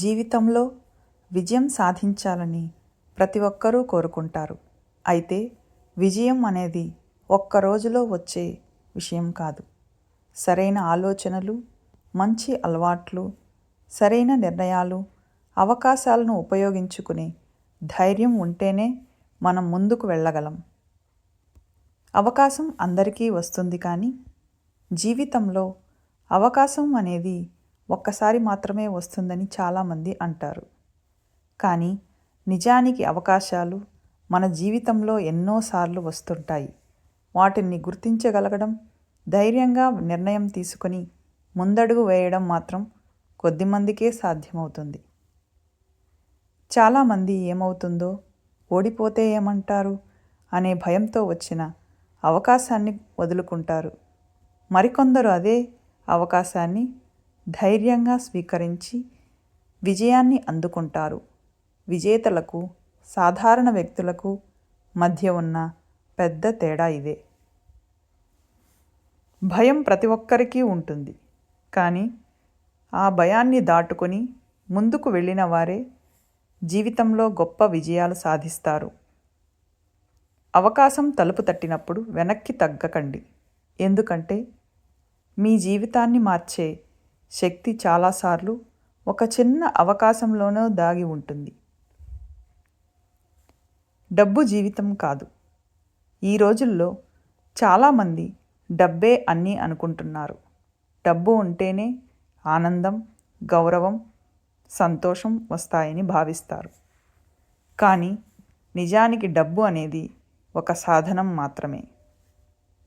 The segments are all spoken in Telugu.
జీవితంలో విజయం సాధించాలని ప్రతి ఒక్కరూ కోరుకుంటారు. అయితే విజయం అనేది ఒక్క రోజులో వచ్చే విషయం కాదు. సరైన ఆలోచనలు, మంచి అలవాట్లు, సరైన నిర్ణయాలు, అవకాశాలను ఉపయోగించుకునే ధైర్యం ఉంటేనే మనం ముందుకు వెళ్ళగలం. అవకాశం అందరికీ వస్తుంది, కానీ జీవితంలో అవకాశం అనేది ఒక్కసారి మాత్రమే వస్తుందని చాలామంది అంటారు. కానీ నిజానికి అవకాశాలు మన జీవితంలో ఎన్నోసార్లు వస్తుంటాయి. వాటిని గుర్తించగలగడం, ధైర్యంగా నిర్ణయం తీసుకొని ముందడుగు వేయడం మాత్రం కొద్దిమందికే సాధ్యమవుతుంది. చాలామంది ఏమవుతుందో, ఓడిపోతే ఏమంటారు అనే భయంతో వచ్చిన అవకాశాన్ని వదులుకుంటారు. మరికొందరు అదే అవకాశాన్ని ధైర్యంగా స్వీకరించి విజయాన్ని అందుకుంటారు. విజేతలకు, సాధారణ వ్యక్తులకు మధ్య ఉన్న పెద్ద తేడా ఇదే. భయం ప్రతి ఒక్కరికి ఉంటుంది, కానీ ఆ భయాన్ని దాటుకొని ముందుకు వెళ్ళిన వారే జీవితంలో గొప్ప విజయాలు సాధిస్తారు. అవకాశం తలుపు తట్టినప్పుడు వెనక్కి తగ్గకండి, ఎందుకంటే మీ జీవితాన్ని మార్చే శక్తి చాలాసార్లు ఒక చిన్న అవకాశంలోనూ దాగి ఉంటుంది. డబ్బు జీవితం కాదు. ఈ రోజుల్లో చాలామంది డబ్బే అన్నీ అనుకుంటున్నారు. డబ్బు ఉంటేనే ఆనందం, గౌరవం, సంతోషం వస్తాయని భావిస్తారు. కానీ నిజానికి డబ్బు అనేది ఒక సాధనం మాత్రమే.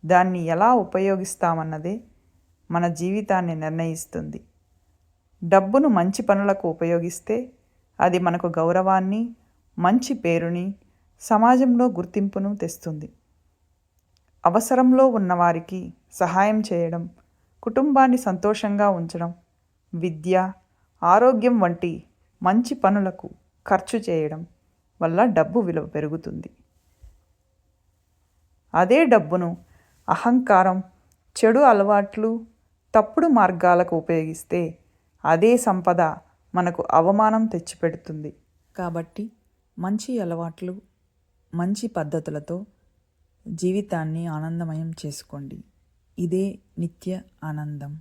దాన్ని ఎలా ఉపయోగిస్తామన్నదే మన జీవితాన్ని నిర్ణయిస్తుంది. డబ్బును మంచి పనులకు ఉపయోగిస్తే అది మనకు గౌరవాన్ని, మంచి పేరుని, సమాజంలో గుర్తింపును తెస్తుంది. అవసరంలో ఉన్నవారికి సహాయం చేయడం, కుటుంబాన్ని సంతోషంగా ఉంచడం, విద్య, ఆరోగ్యం వంటి మంచి పనులకు ఖర్చు చేయడం వల్ల డబ్బు విలువ పెరుగుతుంది. అదే డబ్బును అహంకారం, చెడు అలవాట్లు, తప్పుడు మార్గాలకు ఉపయోగిస్తే అదే సంపద మనకు అవమానం తెచ్చిపెడుతుంది. కాబట్టి మంచి అలవాట్లు, మంచి పద్ధతులతో జీవితాన్ని ఆనందమయం చేసుకోండి. ఇదే నిత్య ఆనందం.